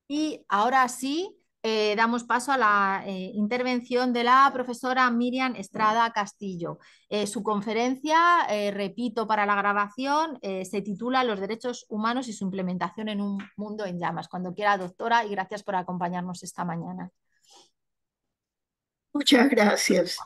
Y ahora sí, damos paso a la intervención de la profesora Miriam Estrada Castillo. Su conferencia, repito para la grabación, se titula Los derechos humanos y su implementación en un mundo en llamas. Cuando quiera, doctora, y gracias por acompañarnos esta mañana. Muchas gracias.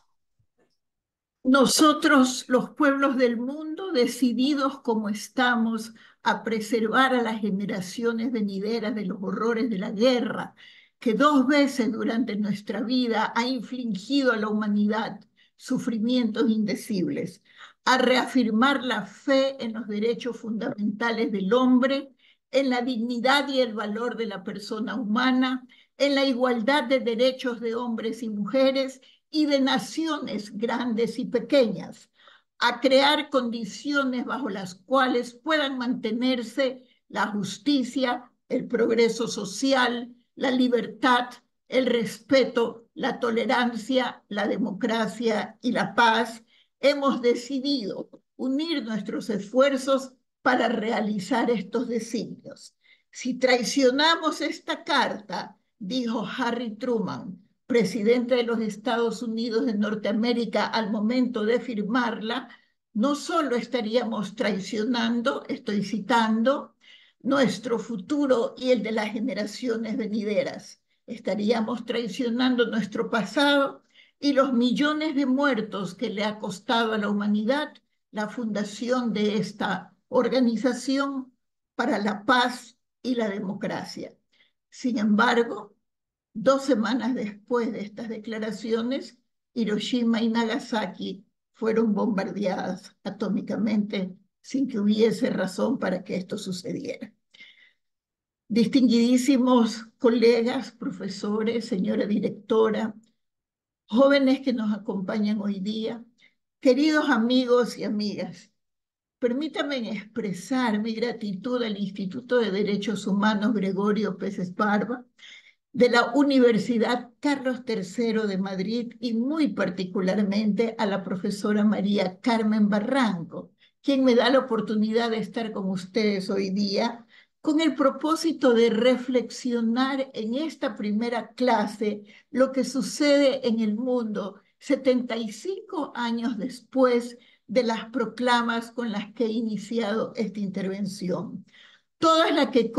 Nosotros, los pueblos del mundo, decididos como estamos a preservar a las generaciones venideras de los horrores de la guerra, que dos veces durante nuestra vida ha infligido a la humanidad sufrimientos indecibles, a reafirmar la fe en los derechos fundamentales del hombre, en la dignidad y el valor de la persona humana, en la igualdad de derechos de hombres y mujeres y de naciones grandes y pequeñas, a crear condiciones bajo las cuales puedan mantenerse la justicia, el progreso social, la libertad, el respeto, la tolerancia, la democracia y la paz. Hemos decidido unir nuestros esfuerzos para realizar estos designios. Si traicionamos esta carta, dijo Harry Truman, presidente de los Estados Unidos de Norteamérica, al momento de firmarla, no solo estaríamos traicionando, estoy citando, nuestro futuro y el de las generaciones venideras, estaríamos traicionando nuestro pasado y los millones de muertos que le ha costado a la humanidad la fundación de esta organización para la paz y la democracia. Sin embargo, 2 semanas después de estas declaraciones, Hiroshima y Nagasaki fueron bombardeadas atómicamente sin que hubiese razón para que esto sucediera. Distinguidísimos colegas, profesores, señora directora, jóvenes que nos acompañan hoy día, queridos amigos y amigas, permítanme expresar mi gratitud al Instituto de Derechos Humanos Gregorio Pérez Barba, de la Universidad Carlos III de Madrid y muy particularmente a la profesora María Carmen Barranco, quien me da la oportunidad de estar con ustedes hoy día con el propósito de reflexionar en esta primera clase lo que sucede en el mundo 75 años después de las proclamas con las que he iniciado esta intervención. Todas las que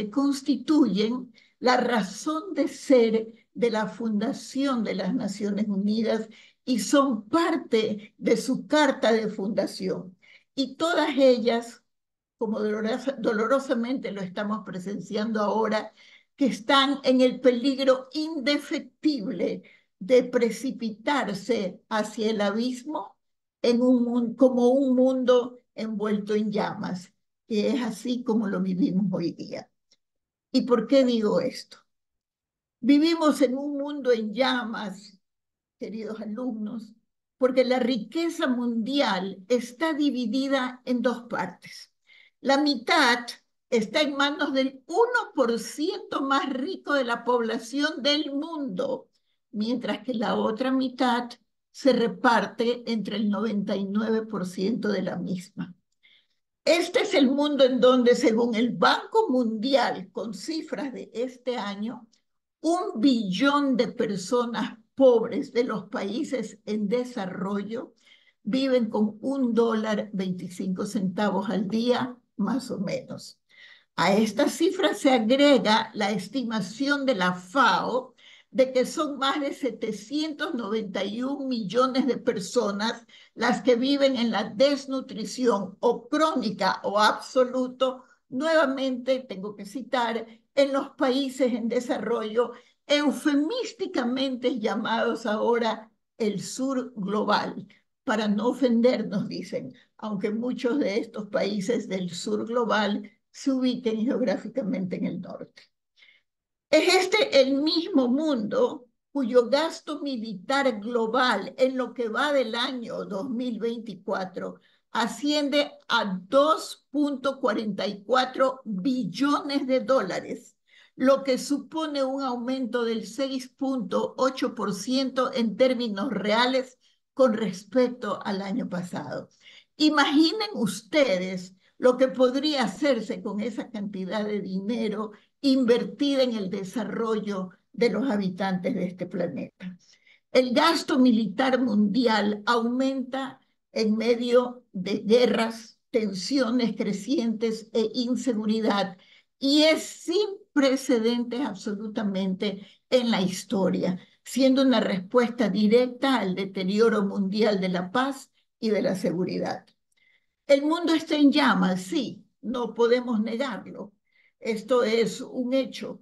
constituyen la razón de ser de la Fundación de las Naciones Unidas y son parte de su carta de fundación. Y todas ellas, como dolorosamente lo estamos presenciando ahora, que están en el peligro indefectible de precipitarse hacia el abismo como un mundo envuelto en llamas, que es así como lo vivimos hoy día. ¿Y por qué digo esto? Vivimos en un mundo en llamas, queridos alumnos, porque la riqueza mundial está dividida en dos partes. La mitad está en manos del 1% más rico de la población del mundo, mientras que la otra mitad se reparte entre el 99% de la misma. Este es el mundo en donde, según el Banco Mundial, con cifras de este año, 1 billón de personas pobres de los países en desarrollo viven con $1.25 al día, más o menos. A esta cifra se agrega la estimación de la FAO de que son más de 791 millones de personas las que viven en la desnutrición o crónica o absoluto, nuevamente tengo que citar, en los países en desarrollo, eufemísticamente llamados ahora el sur global, para no ofendernos, dicen, aunque muchos de estos países del sur global se ubiquen geográficamente en el norte. Es este el mismo mundo cuyo gasto militar global en lo que va del año 2024 asciende a 2.44 billones de dólares, lo que supone un aumento del 6.8% en términos reales con respecto al año pasado. Imaginen ustedes lo que podría hacerse con esa cantidad de dinero invertida en el desarrollo de los habitantes de este planeta. El gasto militar mundial aumenta en medio de guerras, tensiones crecientes e inseguridad, y es sin precedentes absolutamente en la historia, siendo una respuesta directa al deterioro mundial de la paz y de la seguridad. El mundo está en llamas, sí, no podemos negarlo. Esto es un hecho,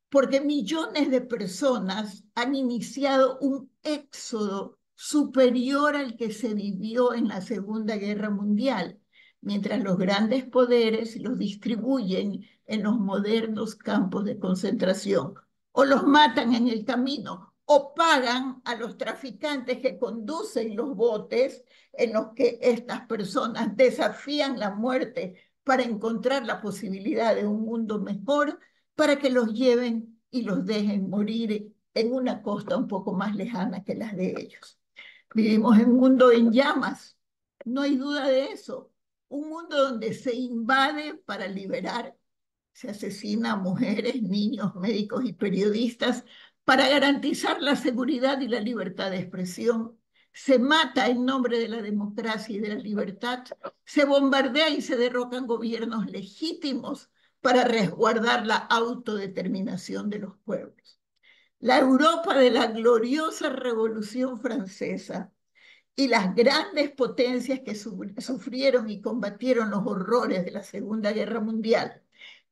porque millones de personas han iniciado un éxodo superior al que se vivió en la Segunda Guerra Mundial, mientras los grandes poderes los distribuyen en los modernos campos de concentración, o los matan en el camino, o pagan a los traficantes que conducen los botes en los que estas personas desafían la muerte para encontrar la posibilidad de un mundo mejor, para que los lleven y los dejen morir en una costa un poco más lejana que las de ellos. Vivimos en un mundo en llamas, no hay duda de eso. Un mundo donde se invade para liberar, se asesina a mujeres, niños, médicos y periodistas para garantizar la seguridad y la libertad de expresión. Se mata en nombre de la democracia y de la libertad. Se bombardea y se derrocan gobiernos legítimos para resguardar la autodeterminación de los pueblos. La Europa de la gloriosa Revolución Francesa y las grandes potencias que sufrieron y combatieron los horrores de la Segunda Guerra Mundial,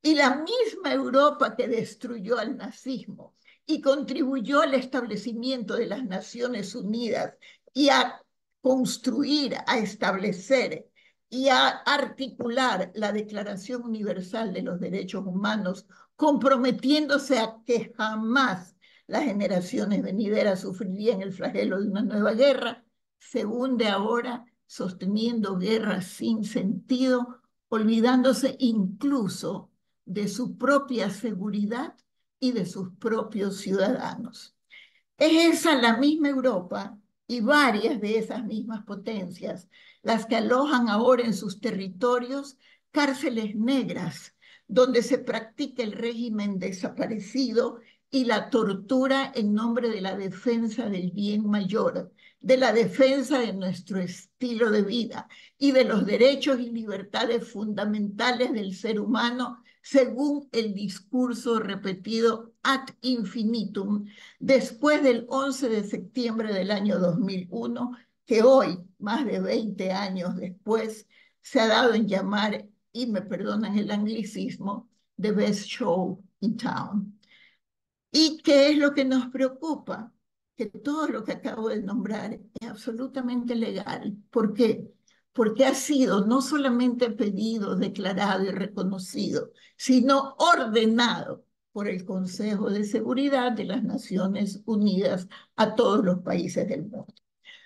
y la misma Europa que destruyó al nazismo y contribuyó al establecimiento de las Naciones Unidas y a construir, a establecer y a articular la Declaración Universal de los Derechos Humanos, comprometiéndose a que jamás las generaciones venideras sufrirían el flagelo de una nueva guerra, se hunde ahora sosteniendo guerras sin sentido, olvidándose incluso de su propia seguridad y de sus propios ciudadanos. Es esa la misma Europa y varias de esas mismas potencias las que alojan ahora en sus territorios cárceles negras, donde se practica el régimen desaparecido y la tortura en nombre de la defensa del bien mayor, de la defensa de nuestro estilo de vida y de los derechos y libertades fundamentales del ser humano, según el discurso repetido ad infinitum después del 11 de septiembre del año 2001, que hoy, más de 20 años después, se ha dado en llamar, y me perdonan el anglicismo, The Best Show in Town. ¿Y qué es lo que nos preocupa? Que todo lo que acabo de nombrar es absolutamente legal. ¿Por qué? Porque ha sido no solamente pedido, declarado y reconocido, sino ordenado por el Consejo de Seguridad de las Naciones Unidas a todos los países del mundo.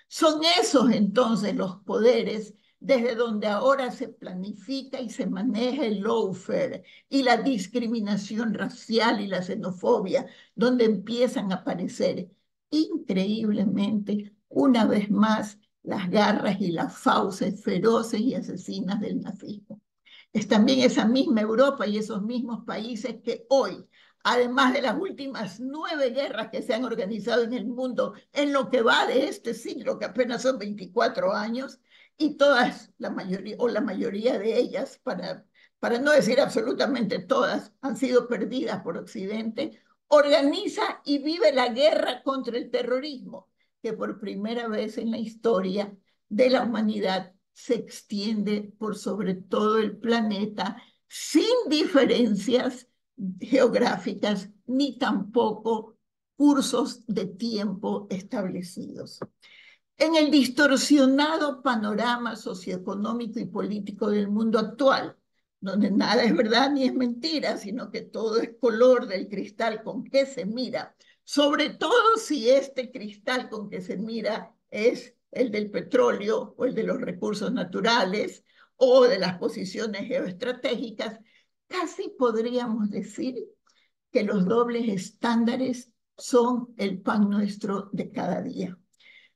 Son esos entonces los poderes desde donde ahora se planifica y se maneja el lawfare y la discriminación racial y la xenofobia, donde empiezan a aparecer increíblemente una vez más las garras y las fauces feroces y asesinas del nazismo. Es también esa misma Europa y esos mismos países que hoy, además de las últimas 9 guerras que se han organizado en el mundo en lo que va de este siglo, que apenas son 24 años, y todas, la mayoría, o la mayoría de ellas, para no decir absolutamente todas, han sido perdidas por Occidente, organiza y vive la guerra contra el terrorismo, que por primera vez en la historia de la humanidad se extiende por sobre todo el planeta sin diferencias geográficas ni tampoco cursos de tiempo establecidos. En el distorsionado panorama socioeconómico y político del mundo actual, donde nada es verdad ni es mentira, sino que todo es color del cristal con que se mira, sobre todo si este cristal con que se mira es el del petróleo o el de los recursos naturales o de las posiciones geoestratégicas, casi podríamos decir que los dobles estándares son el pan nuestro de cada día.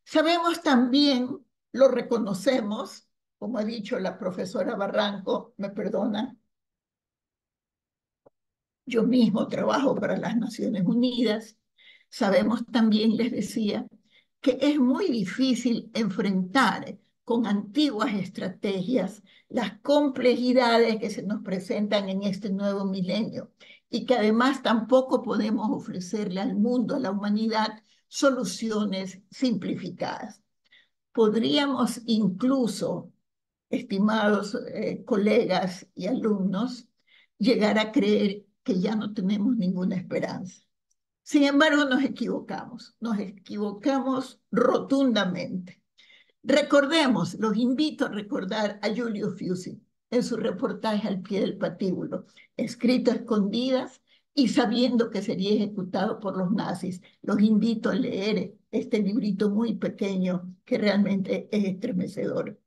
Sabemos también, lo reconocemos, como ha dicho la profesora Barranco, me perdona, yo mismo trabajo para las Naciones Unidas. Sabemos también, les decía, que es muy difícil enfrentar con antiguas estrategias las complejidades que se nos presentan en este nuevo milenio y que además tampoco podemos ofrecerle al mundo, a la humanidad, soluciones simplificadas. Podríamos incluso, estimados colegas y alumnos, llegar a creer que ya no tenemos ninguna esperanza. Sin embargo, nos equivocamos rotundamente. Recordemos, los invito a recordar a Julio Fiusi en su reportaje Al pie del patíbulo, escrito a escondidas y sabiendo que sería ejecutado por los nazis. Los invito a leer este librito muy pequeño que realmente es estremecedor.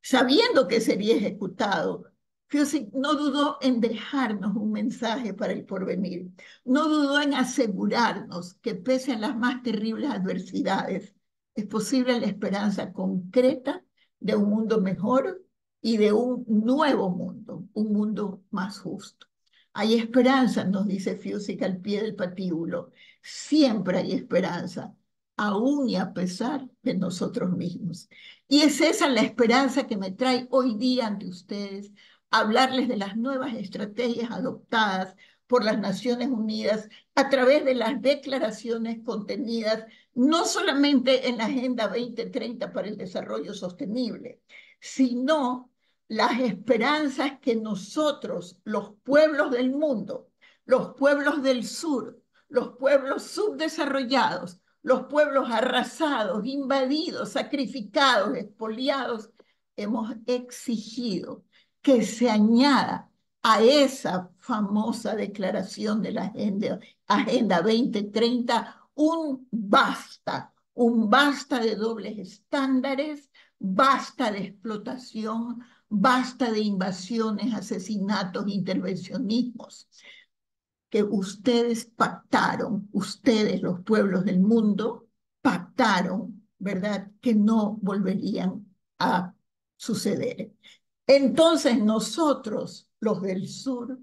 Sabiendo que sería ejecutado, Fiusi no dudó en dejarnos un mensaje para el porvenir, no dudó en asegurarnos que pese a las más terribles adversidades, es posible la esperanza concreta de un mundo mejor y de un nuevo mundo, un mundo más justo. Hay esperanza, nos dice Fiusi al pie del patíbulo, siempre hay esperanza, aún y a pesar de nosotros mismos. Y es esa la esperanza que me trae hoy día ante ustedes, hablarles de las nuevas estrategias adoptadas por las Naciones Unidas a través de las declaraciones contenidas no solamente en la Agenda 2030 para el Desarrollo Sostenible, sino las esperanzas que nosotros, los pueblos del mundo, los pueblos del sur, los pueblos subdesarrollados, los pueblos arrasados, invadidos, sacrificados, expoliados, hemos exigido que se añada a esa famosa declaración de la Agenda 2030 un basta de dobles estándares, basta de explotación, basta de invasiones, asesinatos, intervencionismos que ustedes pactaron, ustedes los pueblos del mundo, pactaron, ¿verdad? Que no volverían a suceder. Entonces nosotros, los del sur,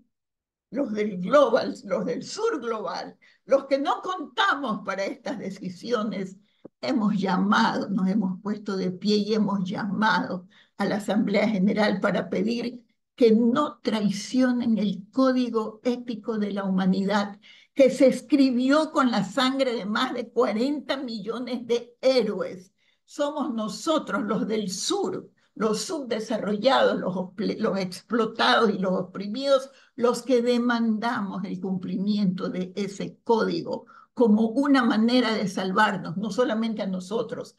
los del global, los del sur global, los que no contamos para estas decisiones, hemos llamado, nos hemos puesto de pie y hemos llamado a la Asamblea General para pedir que no traicionen el código ético de la humanidad que se escribió con la sangre de más de 40 millones de héroes. Somos nosotros, los del sur, los subdesarrollados, los explotados y los oprimidos, los que demandamos el cumplimiento de ese código como una manera de salvarnos, no solamente a nosotros,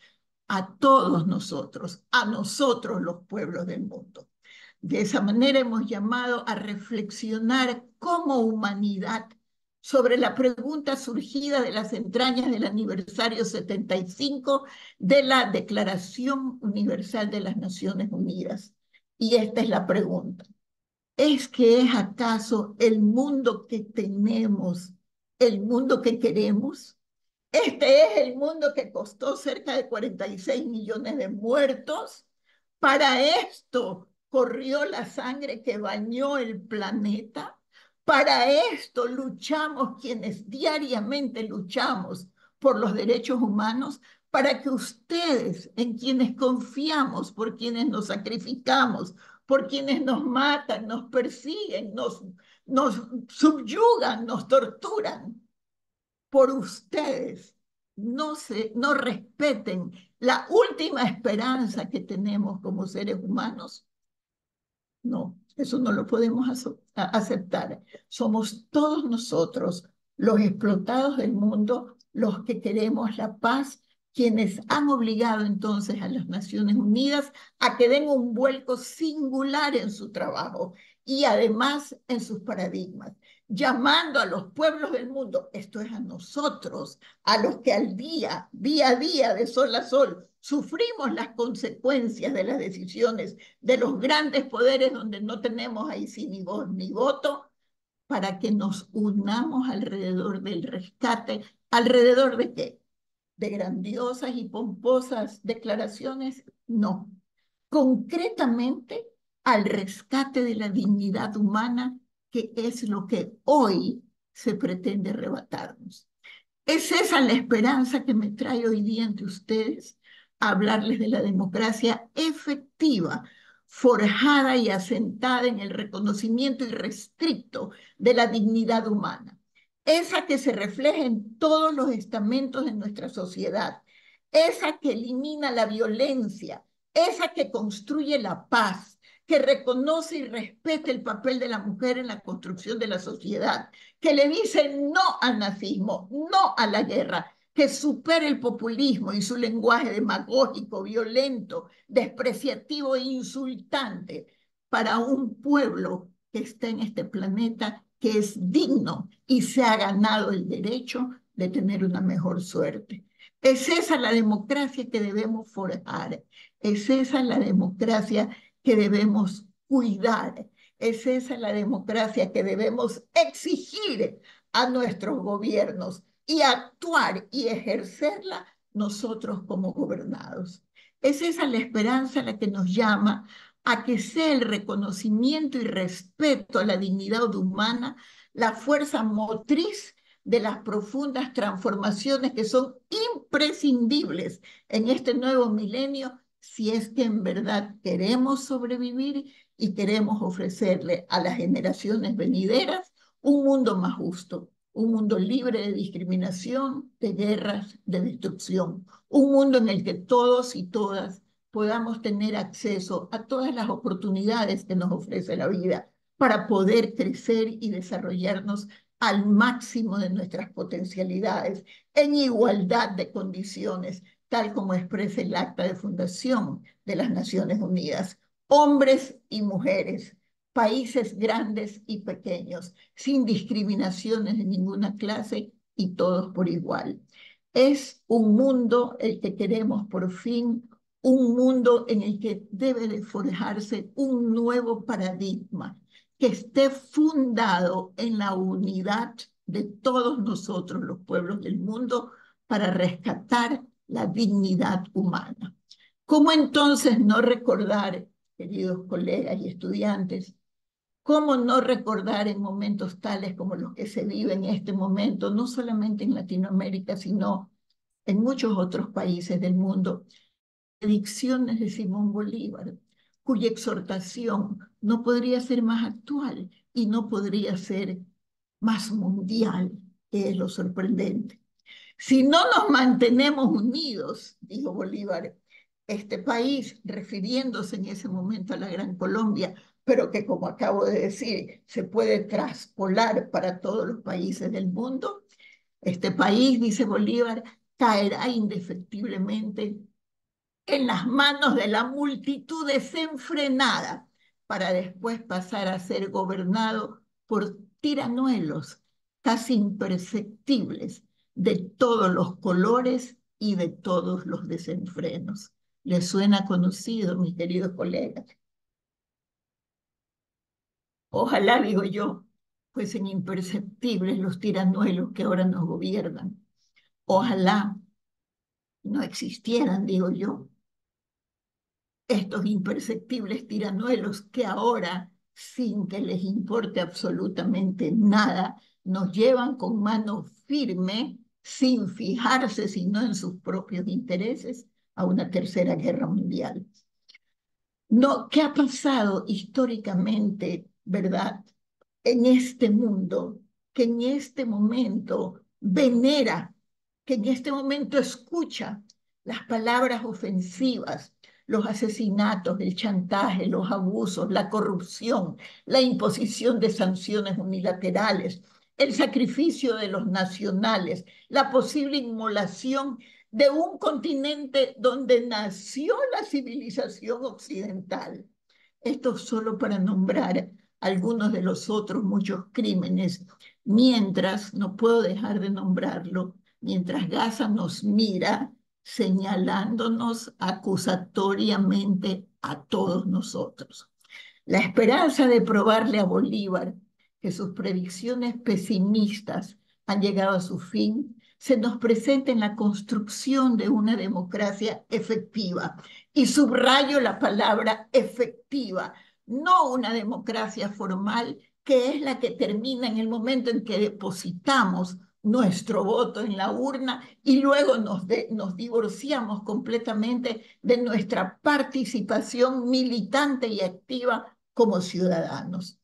a todos nosotros, a nosotros los pueblos del mundo. De esa manera hemos llamado a reflexionar como humanidad sobre la pregunta surgida de las entrañas del aniversario 75 de la Declaración Universal de las Naciones Unidas. Y esta es la pregunta. ¿Es que es acaso el mundo que tenemos, el mundo que queremos? Este es el mundo que costó cerca de 46 millones de muertos. Para esto corrió la sangre que bañó el planeta. Para esto luchamos quienes diariamente luchamos por los derechos humanos, para que ustedes, en quienes confiamos, por quienes nos sacrificamos, por quienes nos matan, nos persiguen, nos subyugan, nos torturan, por ustedes no respeten la última esperanza que tenemos como seres humanos. No, eso no lo podemos aceptar. Somos todos nosotros, los explotados del mundo, los que queremos la paz, quienes han obligado entonces a las Naciones Unidas a que den un vuelco singular en su trabajo y además en sus paradigmas, llamando a los pueblos del mundo, esto es a nosotros, a los que al día a día, de sol a sol, sufrimos las consecuencias de las decisiones de los grandes poderes donde no tenemos ahí sí ni voz ni voto, para que nos unamos alrededor del rescate. ¿Alrededor de qué? ¿De grandiosas y pomposas declaraciones? No. concretamente al rescate de la dignidad humana, que es lo que hoy se pretende arrebatarnos. Es esa la esperanza que me trae hoy día ante ustedes, a hablarles de la democracia efectiva, forjada y asentada en el reconocimiento irrestricto de la dignidad humana. Esa que se refleja en todos los estamentos de nuestra sociedad, esa que elimina la violencia, esa que construye la paz, que reconoce y respeta el papel de la mujer en la construcción de la sociedad, que le dice no al nazismo, no a la guerra, que supere el populismo y su lenguaje demagógico, violento, despreciativo e insultante para un pueblo que está en este planeta, que es digno y se ha ganado el derecho de tener una mejor suerte. Es esa la democracia que debemos forjar, es esa la democracia que debemos cuidar. Es esa la democracia que debemos exigir a nuestros gobiernos y actuar y ejercerla nosotros como gobernados. Es esa la esperanza la que nos llama a que sea el reconocimiento y respeto a la dignidad humana la fuerza motriz de las profundas transformaciones que son imprescindibles en este nuevo milenio, si es que en verdad queremos sobrevivir y queremos ofrecerle a las generaciones venideras un mundo más justo, un mundo libre de discriminación, de guerras, de destrucción, un mundo en el que todos y todas podamos tener acceso a todas las oportunidades que nos ofrece la vida para poder crecer y desarrollarnos al máximo de nuestras potencialidades, en igualdad de condiciones, tal como expresa el Acta de Fundación de las Naciones Unidas. Hombres y mujeres, países grandes y pequeños, sin discriminaciones de ninguna clase y todos por igual. Es un mundo el que queremos por fin, un mundo en el que debe de forjarse un nuevo paradigma que esté fundado en la unidad de todos nosotros, los pueblos del mundo, para rescatar la dignidad humana. ¿Cómo entonces no recordar, queridos colegas y estudiantes, cómo no recordar en momentos tales como los que se viven en este momento, no solamente en Latinoamérica, sino en muchos otros países del mundo, predicciones de Simón Bolívar, cuya exhortación no podría ser más actual y no podría ser más mundial, que es lo sorprendente? Si no nos mantenemos unidos, dijo Bolívar, este país, refiriéndose en ese momento a la Gran Colombia, pero que como acabo de decir, se puede traspolar para todos los países del mundo, este país, dice Bolívar, caerá indefectiblemente en las manos de la multitud desenfrenada para después pasar a ser gobernado por tiranuelos casi imperceptibles de todos los colores y de todos los desenfrenos. ¿Les suena conocido, mis queridos colegas? Ojalá, digo yo, fuesen imperceptibles los tiranuelos que ahora nos gobiernan. Ojalá no existieran, digo yo, estos imperceptibles tiranuelos que ahora, sin que les importe absolutamente nada, nos llevan con mano firme, sin fijarse sino en sus propios intereses, a una tercera guerra mundial. No, ¿qué ha pasado históricamente, verdad, en este mundo, que en este momento venera, que en este momento escucha las palabras ofensivas, los asesinatos, el chantaje, los abusos, la corrupción, la imposición de sanciones unilaterales, el sacrificio de los nacionales, la posible inmolación de un continente donde nació la civilización occidental? Esto solo para nombrar algunos de los otros muchos crímenes, mientras, no puedo dejar de nombrarlo, mientras Gaza nos mira señalándonos acusatoriamente a todos nosotros. La esperanza de probarle a Bolívar que sus predicciones pesimistas han llegado a su fin se nos presenta en la construcción de una democracia efectiva. Y subrayo la palabra efectiva, no una democracia formal, que es la que termina en el momento en que depositamos nuestro voto en la urna y luego nos divorciamos completamente de nuestra participación militante y activa como ciudadanos.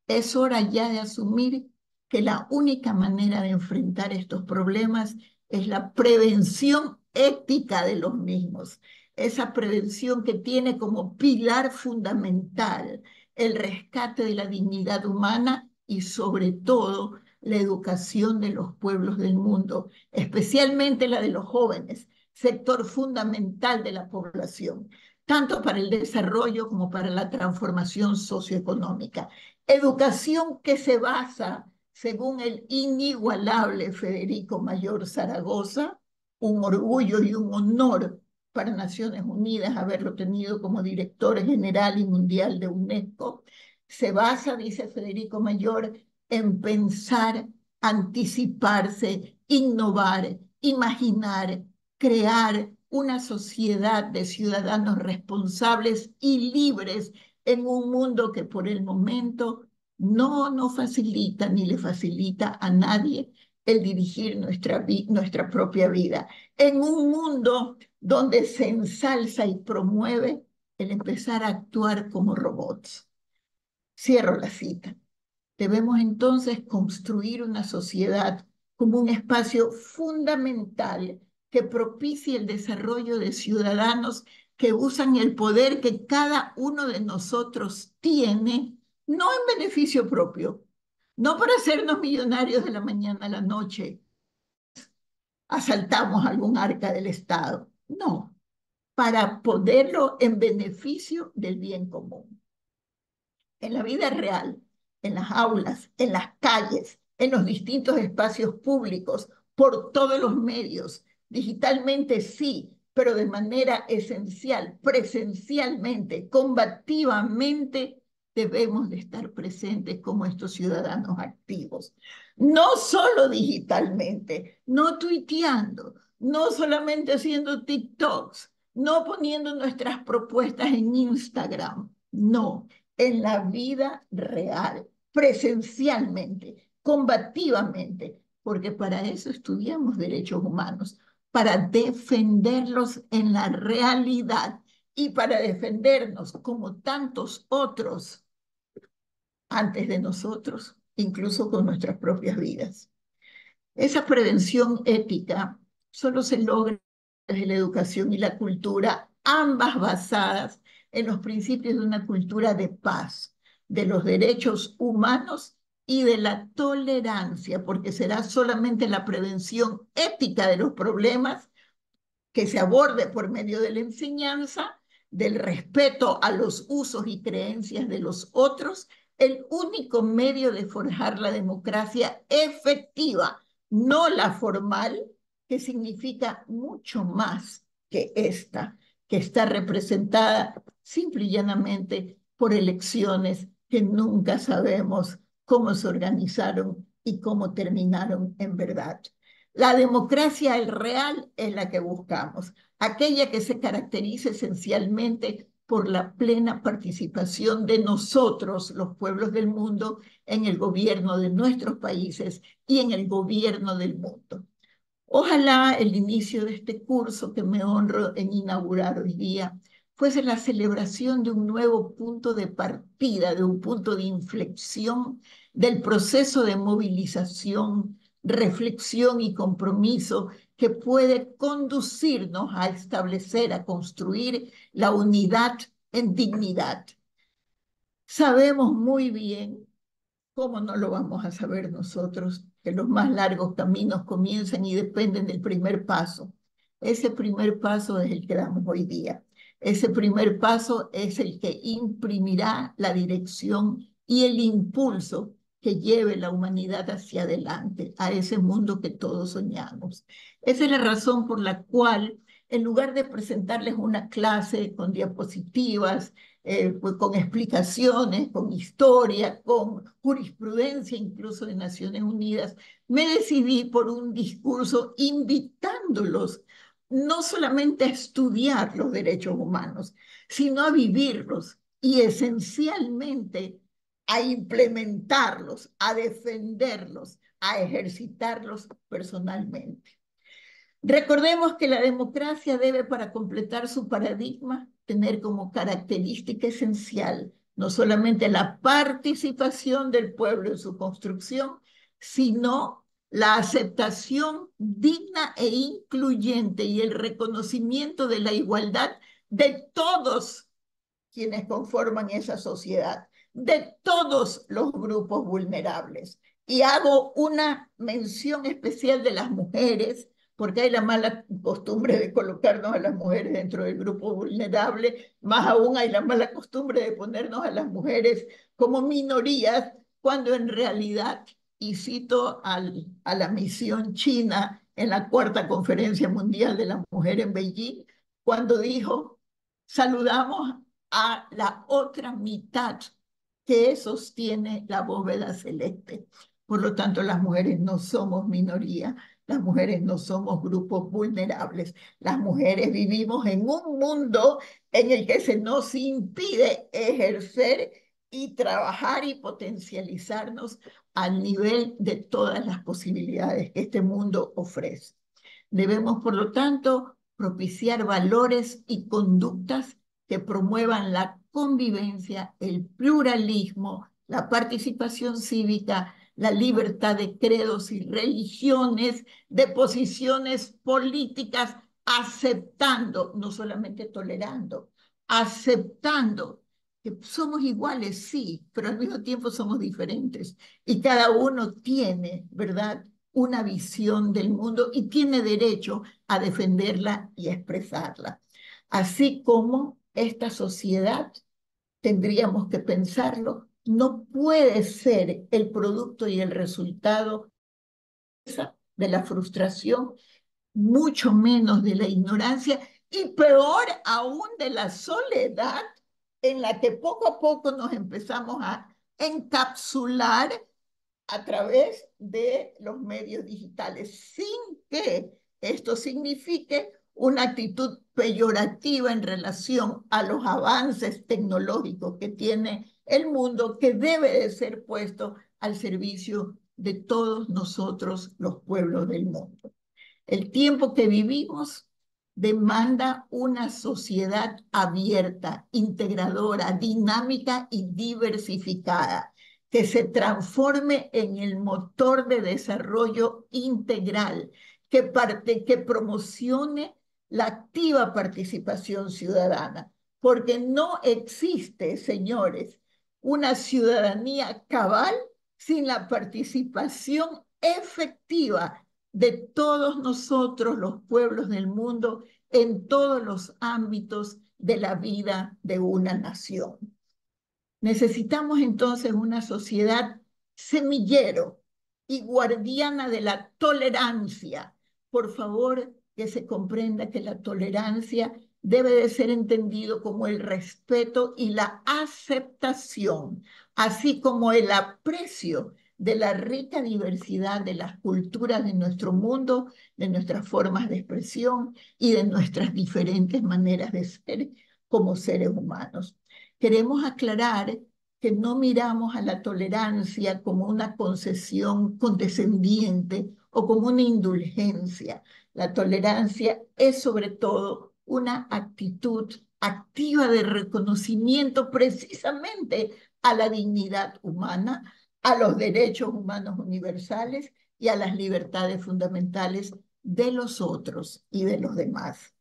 Es hora ya de asumir que la única manera de enfrentar estos problemas es la prevención ética de los mismos, esa prevención que tiene como pilar fundamental el rescate de la dignidad humana y sobre todo la educación de los pueblos del mundo, especialmente la de los jóvenes, sector fundamental de la población, tanto para el desarrollo como para la transformación socioeconómica. Educación que se basa, según el inigualable Federico Mayor Zaragoza, un orgullo y un honor para Naciones Unidas haberlo tenido como director general y mundial de UNESCO, se basa, dice Federico Mayor, en pensar, anticiparse, innovar, imaginar, crear una sociedad de ciudadanos responsables y libres en un mundo que por el momento no nos facilita ni le facilita a nadie el dirigir nuestra propia vida. En un mundo donde se ensalza y promueve el empezar a actuar como robots. Cierro la cita. Debemos entonces construir una sociedad como un espacio fundamental que propicie el desarrollo de ciudadanos que usan el poder que cada uno de nosotros tiene, no en beneficio propio, no para hacernos millonarios de la mañana a la noche, asaltamos algún arca del Estado, no, para ponerlo en beneficio del bien común. En la vida real, en las aulas, en las calles, en los distintos espacios públicos, por todos los medios, digitalmente sí, pero de manera esencial, presencialmente, combativamente, debemos de estar presentes como estos ciudadanos activos. No solo digitalmente, no tuiteando, no solamente haciendo TikToks, no poniendo nuestras propuestas en Instagram, no, en la vida real, presencialmente, combativamente, porque para eso estudiamos derechos humanos, para defenderlos en la realidad y para defendernos como tantos otros antes de nosotros, incluso con nuestras propias vidas. Esa prevención ética solo se logra desde la educación y la cultura, ambas basadas en los principios de una cultura de paz, de los derechos humanos y de la tolerancia, porque será solamente la prevención ética de los problemas que se aborde por medio de la enseñanza, del respeto a los usos y creencias de los otros, el único medio de forjar la democracia efectiva, no la formal, que significa mucho más que esta, que está representada simple y llanamente por elecciones que nunca sabemos cómo se organizaron y cómo terminaron en verdad. La democracia el real es la que buscamos, aquella que se caracteriza esencialmente por la plena participación de nosotros, los pueblos del mundo, en el gobierno de nuestros países y en el gobierno del mundo. Ojalá el inicio de este curso que me honro en inaugurar hoy día fuese la celebración de un nuevo punto de partida, de un punto de inflexión del proceso de movilización, reflexión y compromiso que puede conducirnos a establecer, a construir la unidad en dignidad. Sabemos muy bien, ¿cómo no lo vamos a saber nosotros? Que los más largos caminos comienzan y dependen del primer paso. Ese primer paso es el que damos hoy día. Ese primer paso es el que imprimirá la dirección y el impulso que lleve la humanidad hacia adelante, a ese mundo que todos soñamos. Esa es la razón por la cual, en lugar de presentarles una clase con diapositivas pues con explicaciones, con historia, con jurisprudencia incluso de Naciones Unidas, me decidí por un discurso invitándolos no solamente a estudiar los derechos humanos, sino a vivirlos y esencialmente a implementarlos, a defenderlos, a ejercitarlos personalmente. Recordemos que la democracia debe, para completar su paradigma, tener como característica esencial no solamente la participación del pueblo en su construcción, sino la aceptación digna e incluyente y el reconocimiento de la igualdad de todos quienes conforman esa sociedad, de todos los grupos vulnerables. Y hago una mención especial de las mujeres, porque hay la mala costumbre de colocarnos a las mujeres dentro del grupo vulnerable, más aún hay la mala costumbre de ponernos a las mujeres como minorías, cuando en realidad, y cito a la misión china en la cuarta conferencia mundial de la mujer en Beijing, cuando dijo, saludamos a la otra mitad que sostiene la bóveda celeste. Por lo tanto, las mujeres no somos minoría, las mujeres no somos grupos vulnerables, las mujeres vivimos en un mundo en el que se nos impide ejercer y trabajar y potencializarnos al nivel de todas las posibilidades que este mundo ofrece. Debemos, por lo tanto, propiciar valores y conductas que promuevan la convivencia, el pluralismo, la participación cívica, la libertad de credos y religiones, de posiciones políticas, aceptando, no solamente tolerando, aceptando que somos iguales, sí, pero al mismo tiempo somos diferentes. Y cada uno tiene, ¿verdad?, una visión del mundo y tiene derecho a defenderla y a expresarla. Así como esta sociedad, tendríamos que pensarlo, no puede ser el producto y el resultado de la frustración, mucho menos de la ignorancia y peor aún de la soledad en la que poco a poco nos empezamos a encapsular a través de los medios digitales, sin que esto signifique una actitud peyorativa en relación a los avances tecnológicos que tiene el mundo, que debe de ser puesto al servicio de todos nosotros, los pueblos del mundo. El tiempo que vivimos demanda una sociedad abierta, integradora, dinámica y diversificada, que se transforme en el motor de desarrollo integral, que promocione la activa participación ciudadana, porque no existe, señores, una ciudadanía cabal sin la participación efectiva de todos nosotros, los pueblos del mundo, en todos los ámbitos de la vida de una nación. Necesitamos entonces una sociedad semillero y guardiana de la tolerancia. Por favor, que se comprenda que la tolerancia debe de ser entendido como el respeto y la aceptación, así como el aprecio de la rica diversidad de las culturas de nuestro mundo, de nuestras formas de expresión y de nuestras diferentes maneras de ser como seres humanos. Queremos aclarar que no miramos a la tolerancia como una concesión condescendiente o como una indulgencia. La tolerancia es sobre todo una actitud activa de reconocimiento precisamente a la dignidad humana, a los derechos humanos universales y a las libertades fundamentales de los otros y de los demás.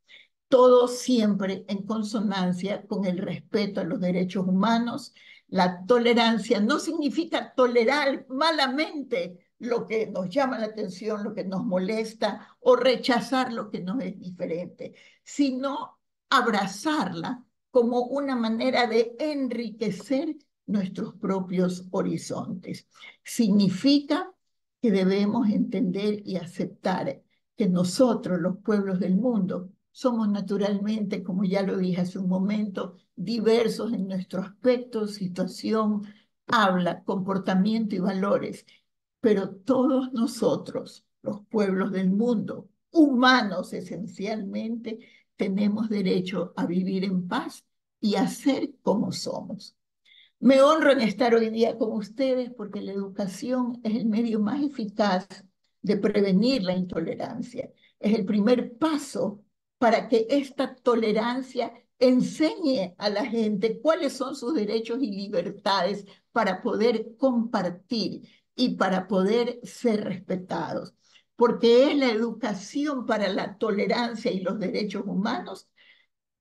Todo siempre en consonancia con el respeto a los derechos humanos. La tolerancia no significa tolerar malamente lo que nos llama la atención, lo que nos molesta, o rechazar lo que nos es diferente, sino abrazarla como una manera de enriquecer nuestros propios horizontes. Significa que debemos entender y aceptar que nosotros, los pueblos del mundo, Somos naturalmente, como ya lo dije hace un momento, diversos en nuestro aspecto, situación, habla, comportamiento y valores, pero todos nosotros, los pueblos del mundo, humanos esencialmente, tenemos derecho a vivir en paz y a ser como somos. Me honro en estar hoy día con ustedes porque la educación es el medio más eficaz de prevenir la intolerancia. Es el primer paso para que esta tolerancia enseñe a la gente cuáles son sus derechos y libertades para poder compartir y para poder ser respetados. Porque es la educación para la tolerancia y los derechos humanos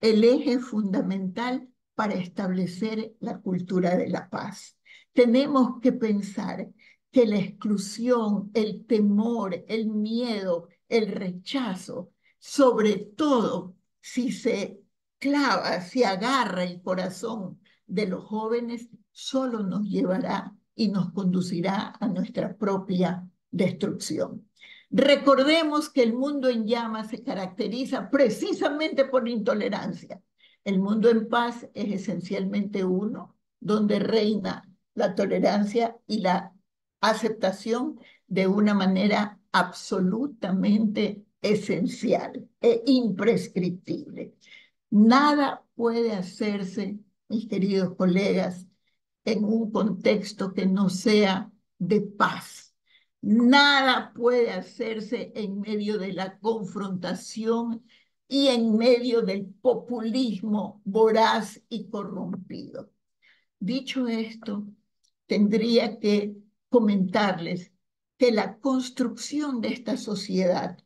el eje fundamental para establecer la cultura de la paz. Tenemos que pensar que la exclusión, el temor, el miedo, el rechazo, sobre todo si se clava, si agarra el corazón de los jóvenes, solo nos llevará y nos conducirá a nuestra propia destrucción. Recordemos que el mundo en llamas se caracteriza precisamente por la intolerancia. El mundo en paz es esencialmente uno, donde reina la tolerancia y la aceptación de una manera absolutamente esencial e imprescriptible. Nada puede hacerse, mis queridos colegas, en un contexto que no sea de paz. Nada puede hacerse en medio de la confrontación y en medio del populismo voraz y corrompido. Dicho esto, tendría que comentarles que la construcción de esta sociedad,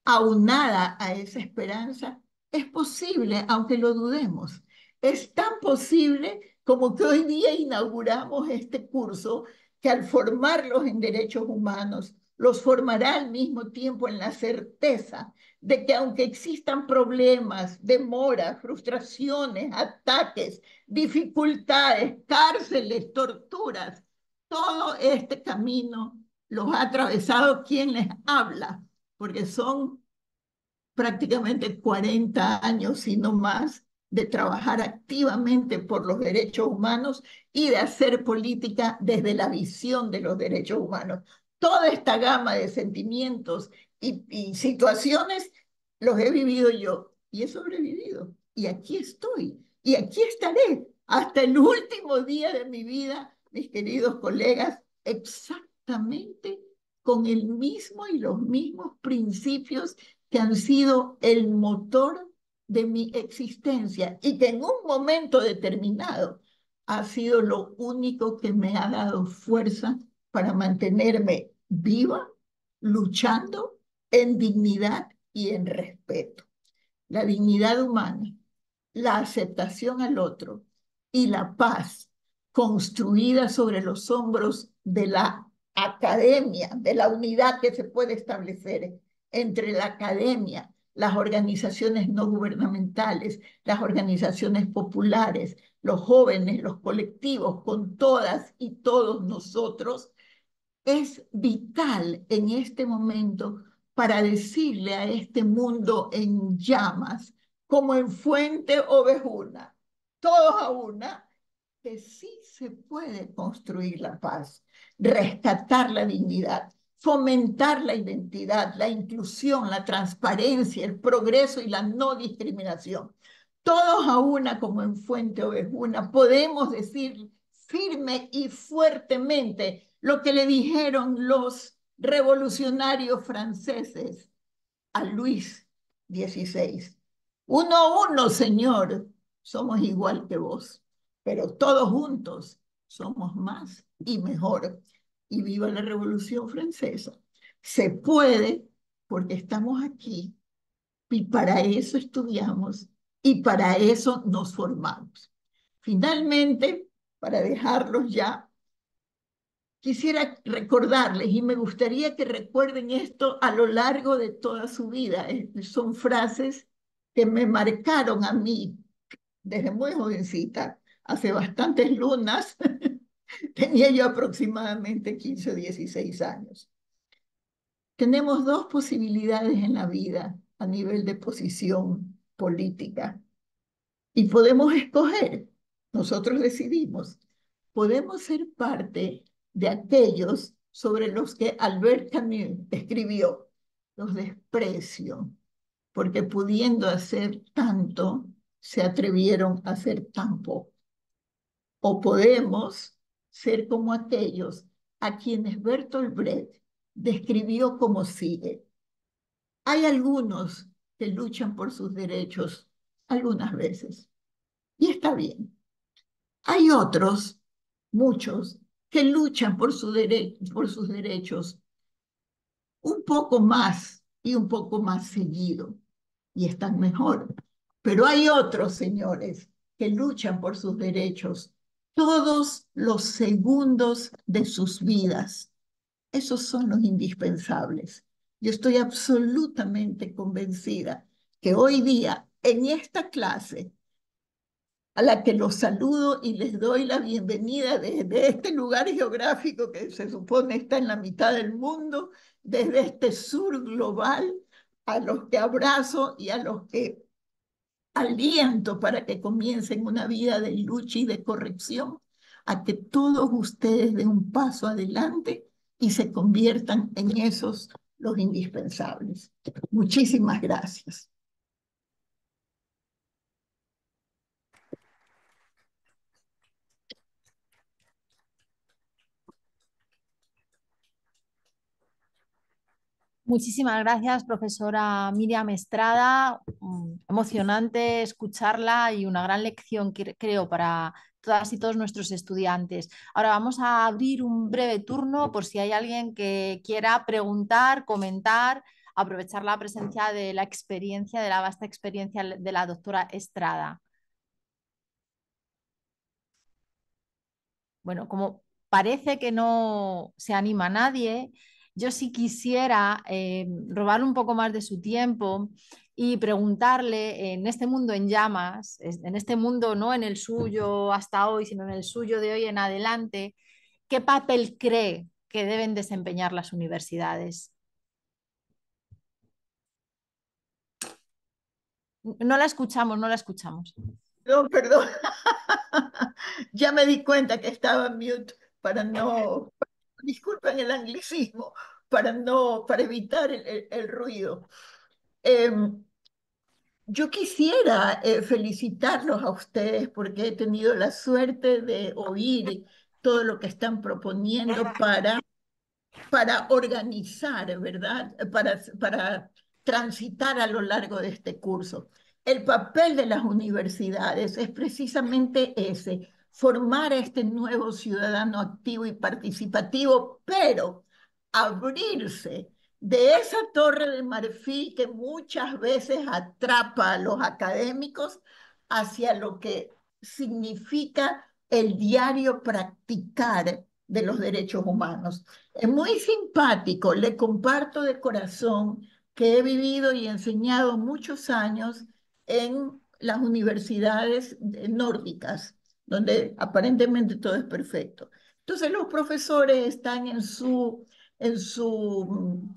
aunada a esa esperanza, es posible, aunque lo dudemos. Es tan posible como que hoy día inauguramos este curso que al formarlos en derechos humanos, los formará al mismo tiempo en la certeza de que aunque existan problemas, demoras, frustraciones, ataques, dificultades, cárceles, torturas, todo este camino los ha atravesado quien les habla, porque son prácticamente 40 años, y no más, de trabajar activamente por los derechos humanos y de hacer política desde la visión de los derechos humanos. Toda esta gama de sentimientos y situaciones los he vivido yo y he sobrevivido. Y aquí estoy y aquí estaré hasta el último día de mi vida, mis queridos colegas, exactamente con el mismo y los mismos principios que han sido el motor de mi existencia y que en un momento determinado ha sido lo único que me ha dado fuerza para mantenerme viva, luchando en dignidad y en respeto. La dignidad humana, la aceptación al otro y la paz construida sobre los hombros de la academia, de la unidad que se puede establecer entre la academia, las organizaciones no gubernamentales, las organizaciones populares, los jóvenes, los colectivos, con todas y todos nosotros, es vital en este momento para decirle a este mundo en llamas, como en Fuente Ovejuna, todos a una, que sí se puede construir la paz, rescatar la dignidad, fomentar la identidad, la inclusión, la transparencia, el progreso y la no discriminación. Todos a una, como en Fuente Ovejuna, podemos decir firme y fuertemente lo que le dijeron los revolucionarios franceses a Luis XVI. Uno a uno, señor, somos igual que vos, pero todos juntos somos más y mejor. Y viva la Revolución Francesa. Se puede porque estamos aquí y para eso estudiamos y para eso nos formamos. Finalmente, para dejarlos ya, quisiera recordarles, y me gustaría que recuerden esto a lo largo de toda su vida. Son frases que me marcaron a mí desde muy jovencita, hace bastantes lunas, tenía yo aproximadamente 15 o 16 años. Tenemos dos posibilidades en la vida a nivel de posición política. Y podemos escoger, nosotros decidimos, podemos ser parte de aquellos sobre los que Albert Camus escribió, los desprecio, porque pudiendo hacer tanto, se atrevieron a hacer tan poco. O podemos ser como aquellos a quienes Bertolt Brecht describió como sigue. Hay algunos que luchan por sus derechos algunas veces, y está bien. Hay otros, muchos, que luchan por sus derechos un poco más y un poco más seguido, y están mejor. Pero hay otros, señores, que luchan por sus derechos todos los segundos de sus vidas. Esos son los indispensables. Yo estoy absolutamente convencida que hoy día, en esta clase, a la que los saludo y les doy la bienvenida desde este lugar geográfico que se supone está en la mitad del mundo, desde este sur global, a los que abrazo y a los que aliento para que comiencen una vida de lucha y de corrección, a que todos ustedes den un paso adelante y se conviertan en esos los indispensables. Muchísimas gracias. Muchísimas gracias, profesora Miriam Estrada. Emocionante escucharla y una gran lección, creo, para todas y todos nuestros estudiantes. Ahora vamos a abrir un breve turno por si hay alguien que quiera preguntar, comentar, aprovechar la presencia de la experiencia, de la vasta experiencia de la doctora Estrada. Bueno, como parece que no se anima nadie, yo sí quisiera robar un poco más de su tiempo y preguntarle en este mundo en llamas, en este mundo no en el suyo hasta hoy, sino en el suyo de hoy en adelante, ¿qué papel cree que deben desempeñar las universidades? No la escuchamos, no la escuchamos. No, perdón. Ya me di cuenta que estaba en mute para no, disculpen el anglicismo, para evitar el ruido. Em, yo quisiera felicitarlos a ustedes porque he tenido la suerte de oír todo lo que están proponiendo para organizar, ¿verdad? Para transitar a lo largo de este curso. El papel de las universidades es precisamente ese, formar a este nuevo ciudadano activo y participativo, pero abrirse de esa torre de marfil que muchas veces atrapa a los académicos hacia lo que significa el diario practicar de los derechos humanos. Es muy simpático, le comparto de corazón que he vivido y enseñado muchos años en las universidades nórdicas, donde aparentemente todo es perfecto. Entonces los profesores están en su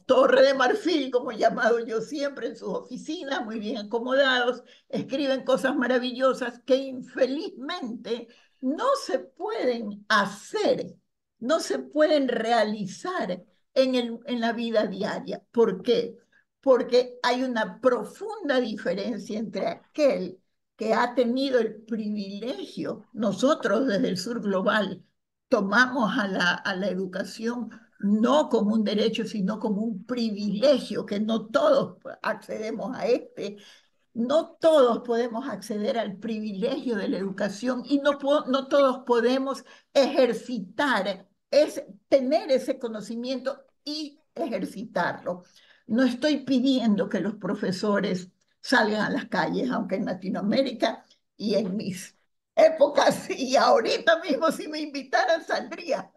torre de marfil, como he llamado yo siempre, en sus oficinas, muy bien acomodados, escriben cosas maravillosas que infelizmente no se pueden hacer, no se pueden realizar en la vida diaria. ¿Por qué? Porque hay una profunda diferencia entre aquel que ha tenido el privilegio, nosotros desde el sur global tomamos a la educación no como un derecho, sino como un privilegio, que no todos accedemos a este, no todos podemos acceder al privilegio de la educación y no todos podemos ejercitar, tener ese conocimiento y ejercitarlo. No estoy pidiendo que los profesores salgan a las calles, aunque en Latinoamérica y en mis épocas y ahorita mismo si me invitaran saldría,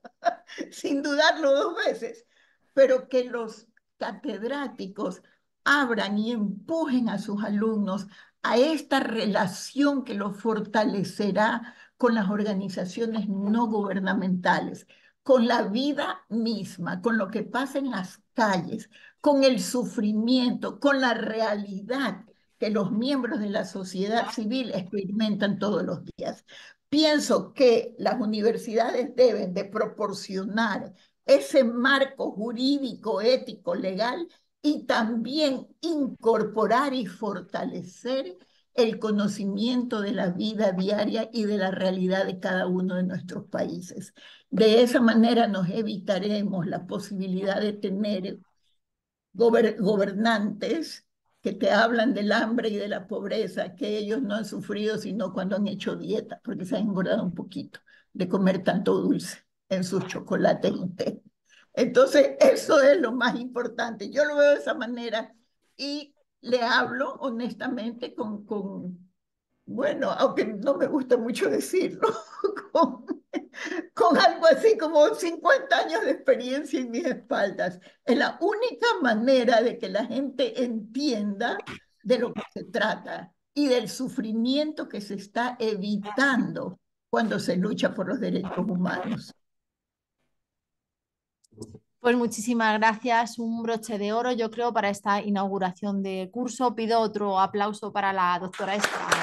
sin dudarlo dos veces, pero que los catedráticos abran y empujen a sus alumnos a esta relación que los fortalecerá con las organizaciones no gubernamentales, con la vida misma, con lo que pasa en las calles, con el sufrimiento, con la realidad que los miembros de la sociedad civil experimentan todos los días. Pienso que las universidades deben de proporcionar ese marco jurídico, ético, legal y también incorporar y fortalecer el conocimiento de la vida diaria y de la realidad de cada uno de nuestros países. De esa manera nos evitaremos la posibilidad de tener gobernantes que te hablan del hambre y de la pobreza, que ellos no han sufrido sino cuando han hecho dieta, porque se han engordado un poquito de comer tanto dulce en sus chocolates y té. Entonces, eso es lo más importante. Yo lo veo de esa manera y le hablo honestamente bueno, aunque no me gusta mucho decirlo, con, con algo así como 50 años de experiencia en mis espaldas. Es la única manera de que la gente entienda de lo que se trata y del sufrimiento que se está evitando cuando se lucha por los derechos humanos. Pues muchísimas gracias, un broche de oro, yo creo, para esta inauguración de curso. Pido otro aplauso para la doctora Estrada.